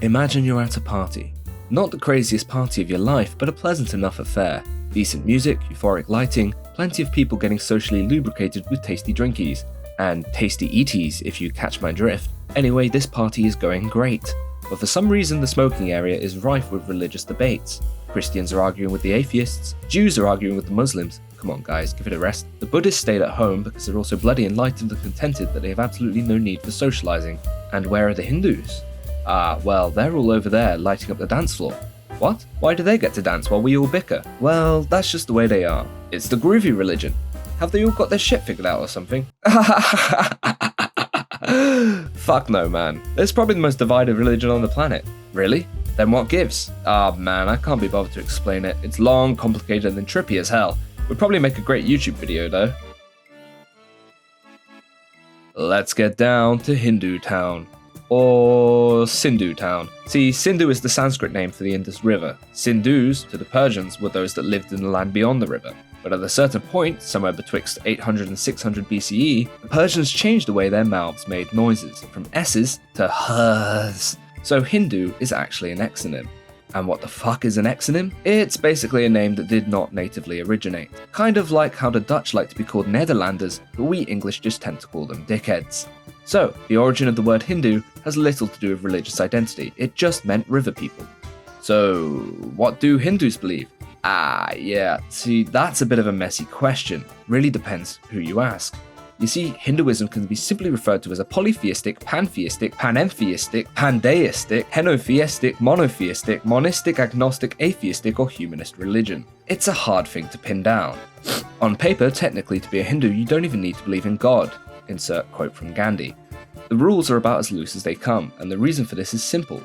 Imagine you're at a party. Not the craziest party of your life, but a pleasant enough affair. Decent music, euphoric lighting, plenty of people getting socially lubricated with tasty drinkies. And tasty eaties, if you catch my drift. Anyway, this party is going great. But for some reason, the smoking area is rife with religious debates. Christians are arguing with the atheists, Jews are arguing with the Muslims. Come on guys, give it a rest. The Buddhists stayed at home because they're also bloody enlightened and contented that they have absolutely no need for socializing. And where are the Hindus? Well, they're all over there lighting up the dance floor. What? Why do they get to dance while we all bicker? Well, that's just the way they are. It's the groovy religion. Have they all got their shit figured out or something? Fuck no, man. It's probably the most divided religion on the planet. Really? Then what gives? Man, I can't be bothered to explain it. It's long, complicated, and trippy as hell. Would probably make a great YouTube video, though. Let's get down to Hindu Town. Or Sindhu Town. See, Sindhu is the Sanskrit name for the Indus River. Sindhus, to the Persians, were those that lived in the land beyond the river. But at a certain point, somewhere betwixt 800 and 600 BCE, the Persians changed the way their mouths made noises, from S's to H's. So Hindu is actually an exonym. And what the fuck is an exonym? It's basically a name that did not natively originate. Kind of like how the Dutch like to be called Nederlanders, but we English just tend to call them dickheads. So, the origin of the word Hindu has little to do with religious identity, it just meant river people. So, what do Hindus believe? Yeah, see, that's a bit of a messy question. Really depends who you ask. You see, Hinduism can be simply referred to as a polytheistic, pantheistic, panentheistic, pandeistic, henotheistic, monotheistic, monistic, agnostic, atheistic, or humanist religion. It's a hard thing to pin down. On paper, technically, to be a Hindu, you don't even need to believe in God. Insert quote from Gandhi. The rules are about as loose as they come, and the reason for this is simple.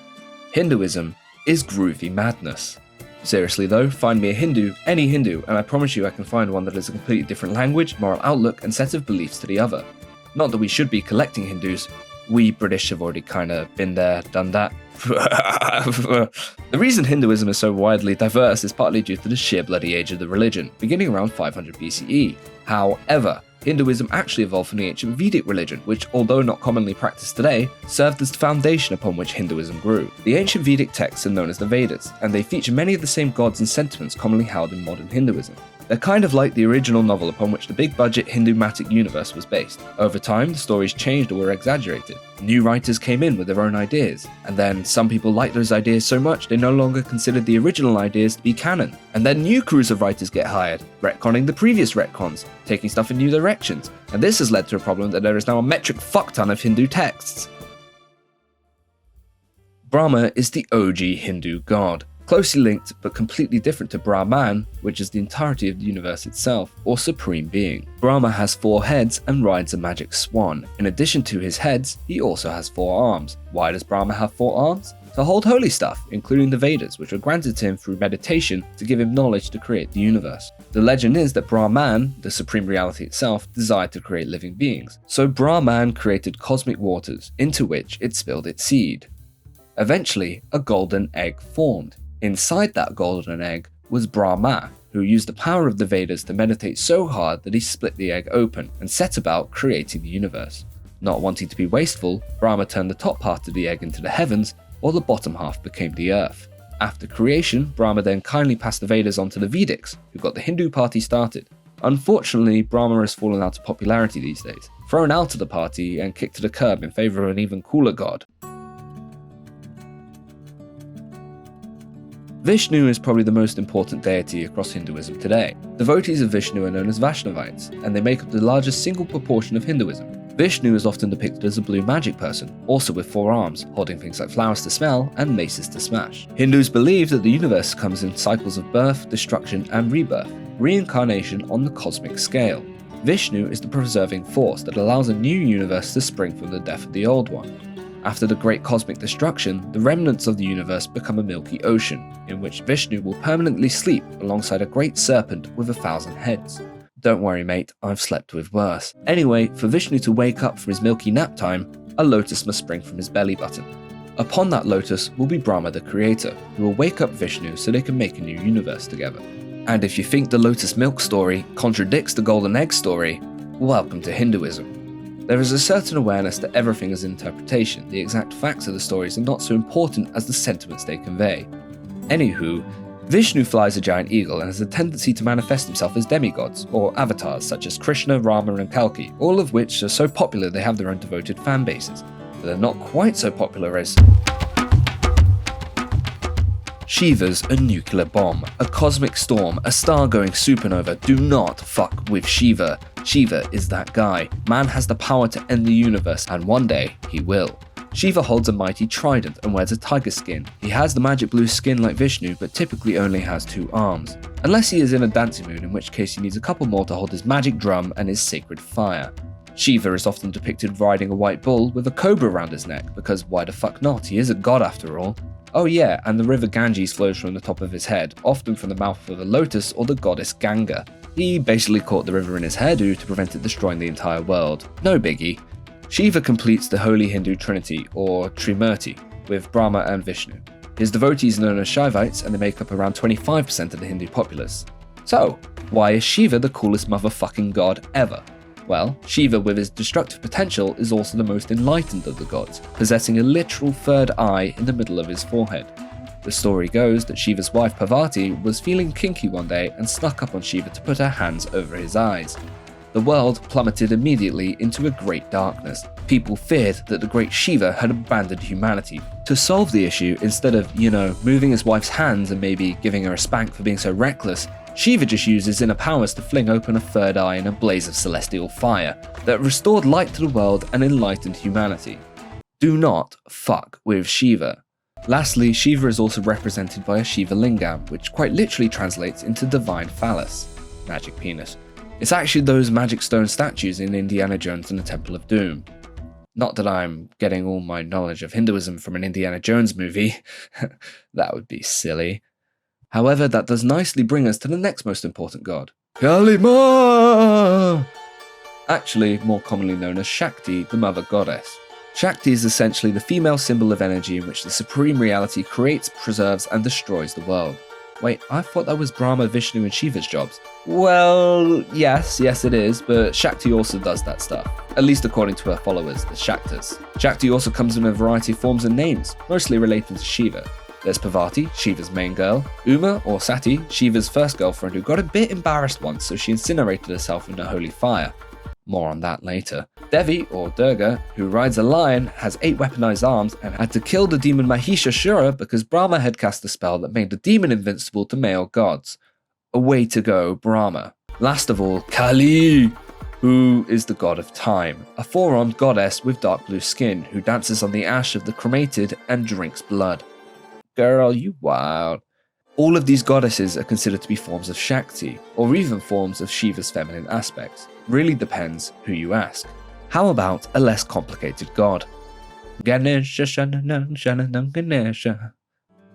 Hinduism is groovy madness. Seriously though, find me a Hindu, any Hindu, and I promise you I can find one that has a completely different language, moral outlook, and set of beliefs to the other. Not that we should be collecting Hindus, we British have already kinda been there, done that. The reason Hinduism is so widely diverse is partly due to the sheer bloody age of the religion, beginning around 500 BCE. However, Hinduism actually evolved from the ancient Vedic religion, which, although not commonly practiced today, served as the foundation upon which Hinduism grew. The ancient Vedic texts are known as the Vedas, and they feature many of the same gods and sentiments commonly held in modern Hinduism. They're kind of like the original novel upon which the big-budget Hindu-matic universe was based. Over time, the stories changed or were exaggerated. New writers came in with their own ideas, and then some people liked those ideas so much they no longer considered the original ideas to be canon. And then new crews of writers get hired, retconning the previous retcons, taking stuff in new directions, and this has led to a problem that there is now a metric fuckton of Hindu texts. Brahma is the OG Hindu god. Closely linked but completely different to Brahman, which is the entirety of the universe itself, or supreme being. Brahma has 4 heads and rides a magic swan. In addition to his heads, he also has 4 arms. Why does Brahma have 4 arms? To hold holy stuff, including the Vedas, which were granted to him through meditation to give him knowledge to create the universe. The legend is that Brahman, the supreme reality itself, desired to create living beings. So Brahman created cosmic waters, into which it spilled its seed. Eventually, a golden egg formed. Inside that golden egg was Brahma, who used the power of the Vedas to meditate so hard that he split the egg open and set about creating the universe. Not wanting to be wasteful, Brahma turned the top part of the egg into the heavens, while the bottom half became the earth. After creation, Brahma then kindly passed the Vedas on to the Vedics, who got the Hindu party started. Unfortunately, Brahma has fallen out of popularity these days, thrown out of the party and kicked to the curb in favour of an even cooler god. Vishnu is probably the most important deity across Hinduism today. Devotees of Vishnu are known as Vaishnavites, and they make up the largest single proportion of Hinduism. Vishnu is often depicted as a blue magic person, also with 4 arms, holding things like flowers to smell and maces to smash. Hindus believe that the universe comes in cycles of birth, destruction, and rebirth, reincarnation on the cosmic scale. Vishnu is the preserving force that allows a new universe to spring from the death of the old one. After the great cosmic destruction, the remnants of the universe become a milky ocean, in which Vishnu will permanently sleep alongside a great serpent with 1,000 heads. Don't worry mate, I've slept with worse. Anyway, for Vishnu to wake up from his milky nap time, a lotus must spring from his belly button. Upon that lotus will be Brahma the creator, who will wake up Vishnu so they can make a new universe together. And if you think the lotus milk story contradicts the golden egg story, welcome to Hinduism. There is a certain awareness that everything is interpretation. The exact facts of the stories are not so important as the sentiments they convey. Anywho, Vishnu flies a giant eagle and has a tendency to manifest himself as demigods, or avatars such as Krishna, Rama and Kalki, all of which are so popular they have their own devoted fan bases. But they're not quite so popular as Shiva's a nuclear bomb, a cosmic storm, a star-going supernova. Do not fuck with Shiva. Shiva is that guy. Man has the power to end the universe, and one day he will. Shiva holds a mighty trident and wears a tiger skin. He has the magic blue skin like Vishnu, but typically only has 2 arms. Unless he is in a dancing mood, in which case he needs a couple more to hold his magic drum and his sacred fire. Shiva is often depicted riding a white bull with a cobra around his neck, because why the fuck not? He is a god after all. Oh yeah, and the river Ganges flows from the top of his head, often from the mouth of a lotus or the goddess Ganga. He basically caught the river in his hairdo to prevent it destroying the entire world. No biggie. Shiva completes the holy Hindu trinity, or Trimurti, with Brahma and Vishnu. His devotees are known as Shaivites, and they make up around 25% of the Hindu populace. So, why is Shiva the coolest motherfucking god ever? Well, Shiva with his destructive potential is also the most enlightened of the gods, possessing a literal third eye in the middle of his forehead. The story goes that Shiva's wife Parvati was feeling kinky one day and snuck up on Shiva to put her hands over his eyes. The world plummeted immediately into a great darkness. People feared that the great Shiva had abandoned humanity. To solve the issue, instead of, moving his wife's hands and maybe giving her a spank for being so reckless, Shiva just used his inner powers to fling open a third eye in a blaze of celestial fire that restored light to the world and enlightened humanity. Do not fuck with Shiva. Lastly, Shiva is also represented by a Shiva lingam, which quite literally translates into divine phallus, magic penis. It's actually those magic stone statues in Indiana Jones and the Temple of Doom. Not that I'm getting all my knowledge of Hinduism from an Indiana Jones movie. That would be silly. However, that does nicely bring us to the next most important god, Kali Ma! Actually, more commonly known as Shakti, the mother goddess. Shakti is essentially the female symbol of energy in which the supreme reality creates, preserves, and destroys the world. Wait, I thought that was Brahma, Vishnu, and Shiva's jobs. Well, yes it is, but Shakti also does that stuff. At least according to her followers, the Shaktas. Shakti also comes in a variety of forms and names, mostly relating to Shiva. There's Parvati, Shiva's main girl, Uma or Sati, Shiva's first girlfriend who got a bit embarrassed once, so she incinerated herself in the holy fire. More on that later. Devi, or Durga, who rides a lion, has 8 weaponized arms and had to kill the demon Mahishasura because Brahma had cast a spell that made the demon invincible to male gods. A way to go, Brahma. Last of all, Kali, who is the god of time, a 4-armed goddess with dark blue skin who dances on the ash of the cremated and drinks blood. Girl, you wild. All of these goddesses are considered to be forms of Shakti, or even forms of Shiva's feminine aspects. Really depends who you ask. How about a less complicated god? Ganesha, Ganesha.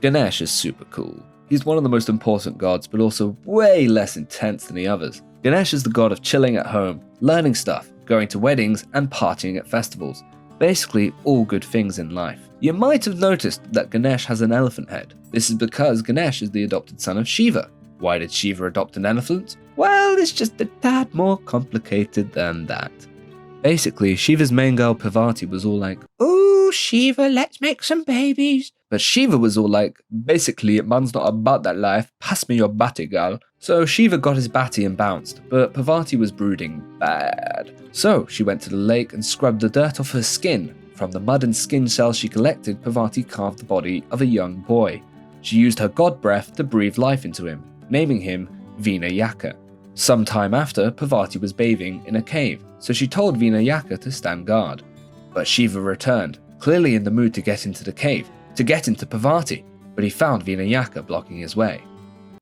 Ganesha is super cool. He's one of the most important gods, but also way less intense than the others. Ganesha is the god of chilling at home, learning stuff, going to weddings, and partying at festivals. Basically, all good things in life. You might have noticed that Ganesh has an elephant head. This is because Ganesh is the adopted son of Shiva. Why did Shiva adopt an elephant? Well, it's just a tad more complicated than that. Basically, Shiva's main girl Parvati was all like, "Ooh, Shiva, let's make some babies." But Shiva was all like, "Basically, man's not about that life, pass me your batty, girl." So Shiva got his batty and bounced, but Parvati was brooding bad. So she went to the lake and scrubbed the dirt off her skin. From the mud and skin cells she collected, Parvati carved the body of a young boy. She used her god breath to breathe life into him, naming him Vinayaka. Some time after, Parvati was bathing in a cave, so she told Vinayaka to stand guard. But Shiva returned, clearly in the mood to get into the cave, to get into Parvati, but he found Vinayaka blocking his way.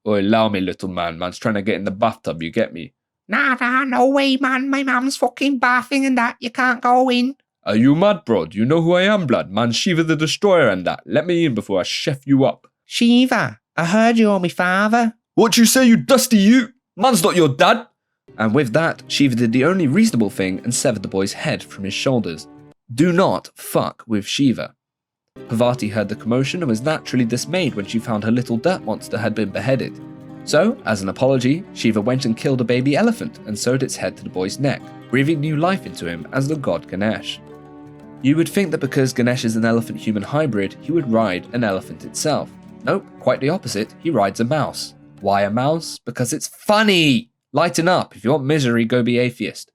"Oi, allow me, little man, man's trying to get in the bathtub, you get me?" Nah, no way, man, my mum's fucking bathing and that, you can't go in." "Are you mad, bro? Do you know who I am, blood? Man, Shiva the Destroyer and that. Let me in before I chef you up." "Shiva, I heard you're my father." "What you say, you dusty you? Man's not your dad." And with that, Shiva did the only reasonable thing and severed the boy's head from his shoulders. Do not fuck with Shiva. Parvati heard the commotion and was naturally dismayed when she found her little dirt monster had been beheaded. So, as an apology, Shiva went and killed a baby elephant and sewed its head to the boy's neck. breathing new life into him as the god Ganesh. You would think that because Ganesh is an elephant-human hybrid, he would ride an elephant itself. Nope, quite the opposite, he rides a mouse. Why a mouse? Because it's funny! Lighten up, if you want misery, go be atheist.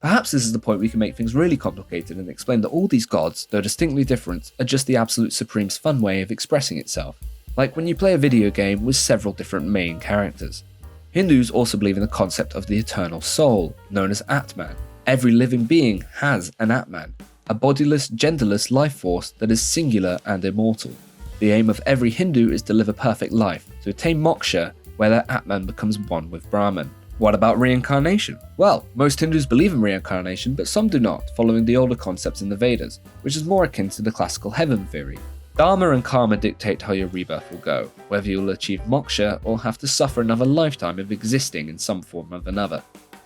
Perhaps this is the point we can make things really complicated and explain that all these gods, though distinctly different, are just the absolute supreme's fun way of expressing itself. Like when you play a video game with several different main characters. Hindus also believe in the concept of the eternal soul, known as Atman. Every living being has an Atman, a bodiless, genderless life force that is singular and immortal. The aim of every Hindu is to live a perfect life, to attain moksha, where their Atman becomes one with Brahman. What about reincarnation? Well, most Hindus believe in reincarnation, but some do not, following the older concepts in the Vedas, which is more akin to the classical heaven theory. Dharma and karma dictate how your rebirth will go, whether you will achieve moksha or have to suffer another lifetime of existing in some form or another.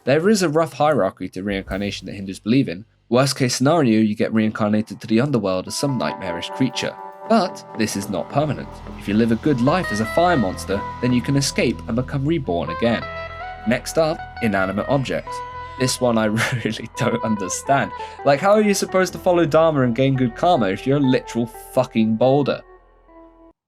There is a rough hierarchy to reincarnation that Hindus believe in. Worst case scenario, you get reincarnated to the underworld as some nightmarish creature. But this is not permanent. If you live a good life as a fire monster, then you can escape and become reborn again. Next up, inanimate objects. This one I really don't understand. Like, how are you supposed to follow Dharma and gain good karma if you're a literal fucking boulder?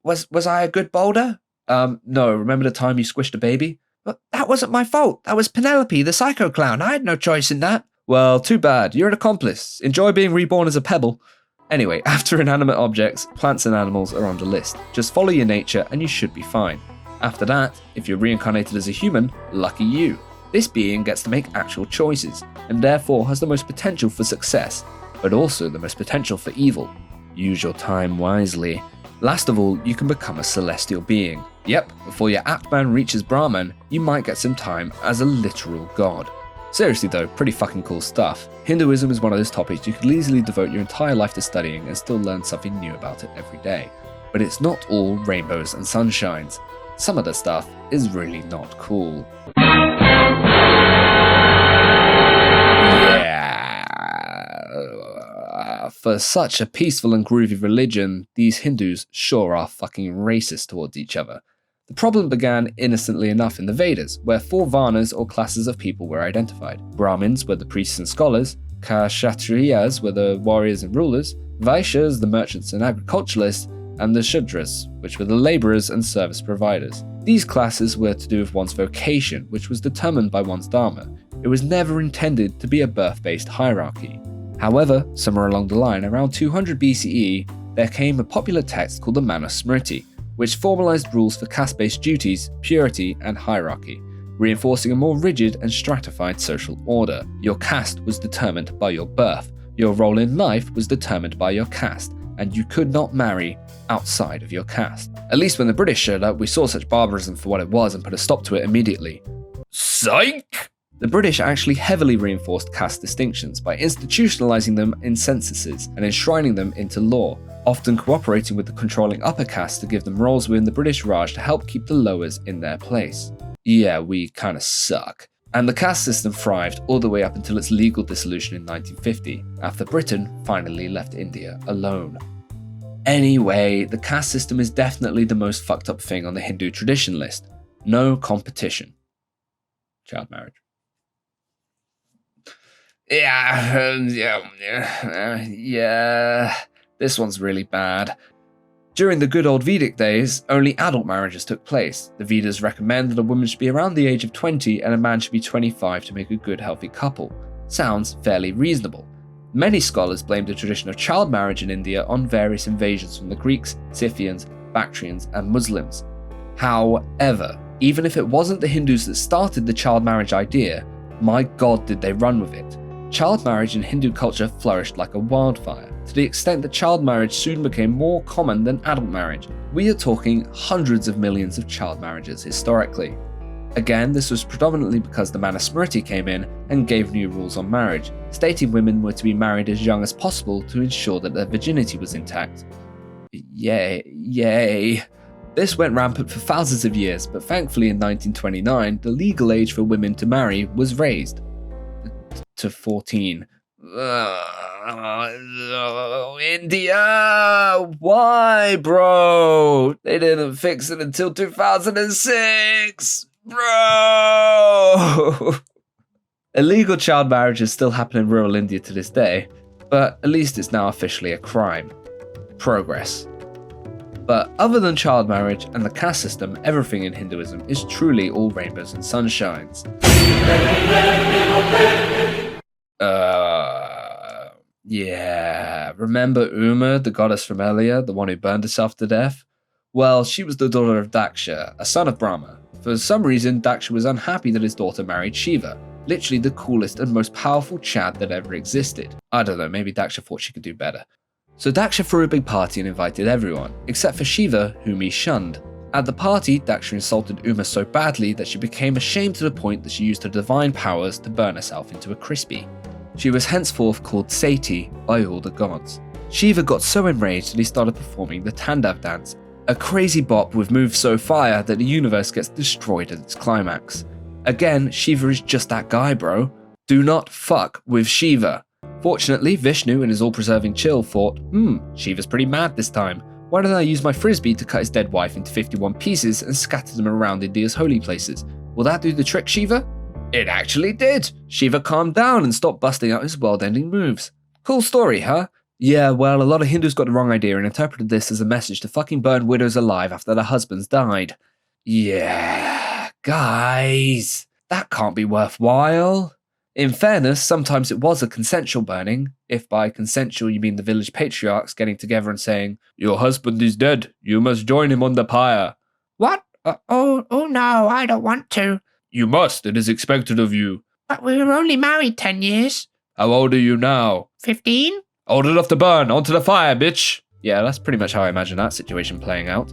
Was I a good boulder? No, remember the time you squished a baby? But that wasn't my fault. That was Penelope, the psycho clown. I had no choice in that. Well, too bad. You're an accomplice. Enjoy being reborn as a pebble. Anyway, after inanimate objects, plants and animals are on the list. Just follow your nature and you should be fine. After that, if you're reincarnated as a human, lucky you. This being gets to make actual choices, and therefore has the most potential for success, but also the most potential for evil. Use your time wisely. Last of all, you can become a celestial being. Yep, before your Atman reaches Brahman, you might get some time as a literal god. Seriously though, pretty fucking cool stuff. Hinduism is one of those topics you could easily devote your entire life to studying and still learn something new about it every day. But it's not all rainbows and sunshines. Some of the stuff is really not cool. Yeah. For such a peaceful and groovy religion, these Hindus sure are fucking racist towards each other. The problem began innocently enough in the Vedas, where 4 varnas or classes of people were identified. Brahmins were the priests and scholars, Kshatriyas were the warriors and rulers, Vaishyas the merchants and agriculturalists, and the Shudras, which were the labourers and service providers. These classes were to do with one's vocation, which was determined by one's dharma. It was never intended to be a birth-based hierarchy. However, somewhere along the line, around 200 BCE, there came a popular text called the Manusmriti, which formalized rules for caste-based duties, purity, and hierarchy, reinforcing a more rigid and stratified social order. Your caste was determined by your birth, your role in life was determined by your caste, and you could not marry outside of your caste. At least when the British showed up, we saw such barbarism for what it was and put a stop to it immediately. Psych! The British actually heavily reinforced caste distinctions by institutionalizing them in censuses and enshrining them into law, often cooperating with the controlling upper caste to give them roles within the British Raj to help keep the lowers in their place. Yeah, we kinda suck. And the caste system thrived all the way up until its legal dissolution in 1950, after Britain finally left India alone. Anyway, the caste system is definitely the most fucked up thing on the Hindu tradition list. No competition. Child marriage. Yeah. This one's really bad. During the good old Vedic days, only adult marriages took place. The Vedas recommend that a woman should be around the age of 20 and a man should be 25 to make a good, healthy couple. Sounds fairly reasonable. Many scholars blame the tradition of child marriage in India on various invasions from the Greeks, Scythians, Bactrians, and Muslims. However, even if it wasn't the Hindus that started the child marriage idea, my god did they run with it. Child marriage in Hindu culture flourished like a wildfire, to the extent that child marriage soon became more common than adult marriage. We are talking hundreds of millions of child marriages historically. Again, this was predominantly because the Manusmriti came in and gave new rules on marriage, stating women were to be married as young as possible to ensure that their virginity was intact. Yay. This went rampant for thousands of years, but thankfully in 1929, the legal age for women to marry was raised to 14. India! Why, bro? They didn't fix it until 2006! Bro! Illegal child marriages still happen in rural India to this day, but at least it's now officially a crime. Progress. But other than child marriage and the caste system, everything in Hinduism is truly all rainbows and sunshines. Yeah. Remember Uma, the goddess from earlier, the one who burned herself to death? Well, she was the daughter of Daksha, a son of Brahma. For some reason, Daksha was unhappy that his daughter married Shiva, literally the coolest and most powerful Chad that ever existed. I don't know, maybe Daksha thought she could do better. So Daksha threw a big party and invited everyone, except for Shiva, whom he shunned. At the party, Daksha insulted Uma so badly that she became ashamed to the point that she used her divine powers to burn herself into a crispy. She was henceforth called Sati by all the gods. Shiva got so enraged that he started performing the Tandav dance, a crazy bop with moves so fire that the universe gets destroyed at its climax. Again, Shiva is just that guy, bro. Do not fuck with Shiva. Fortunately, Vishnu, in his all-preserving chill, thought, Shiva's pretty mad this time. Why don't I use my frisbee to cut his dead wife into 51 pieces and scatter them around India's holy places? Will that do the trick, Shiva? It actually did! Shiva calmed down and stopped busting out his world-ending moves. Cool story, huh? Yeah, well, a lot of Hindus got the wrong idea and interpreted this as a message to fucking burn widows alive after their husbands died. Yeah, guys, that can't be worthwhile. In fairness, sometimes it was a consensual burning, if by consensual you mean the village patriarchs getting together and saying, "Your husband is dead, you must join him on the pyre." What? Oh no, I don't want to. You must, it is expected of you. But we were only married 10 years. How old are you now? 15? Old enough to burn, onto the fire, bitch! Yeah, that's pretty much how I imagine that situation playing out.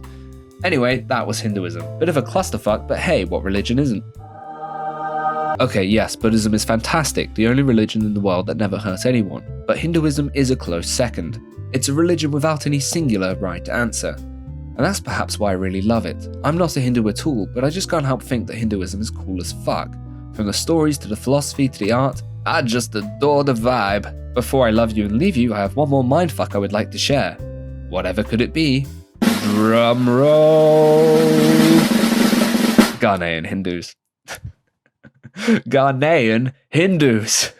Anyway, that was Hinduism. Bit of a clusterfuck, but hey, what religion isn't? Okay, yes, Buddhism is fantastic, the only religion in the world that never hurt anyone. But Hinduism is a close second. It's a religion without any singular right answer. And that's perhaps why I really love it. I'm not a Hindu at all, but I just can't help think that Hinduism is cool as fuck. From the stories to the philosophy to the art, I just adore the vibe. Before I love you and leave you, I have one more mindfuck I would like to share. Whatever could it be? Drum roll! Ghanaian Hindus. Ghanaian Hindus.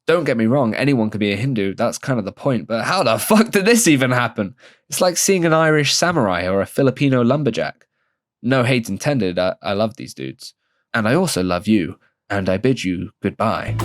Don't get me wrong, anyone could be a Hindu, that's kind of the point, but how the fuck did this even happen? It's like seeing an Irish samurai or a Filipino lumberjack. No hate intended, I love these dudes. And I also love you, and I bid you goodbye.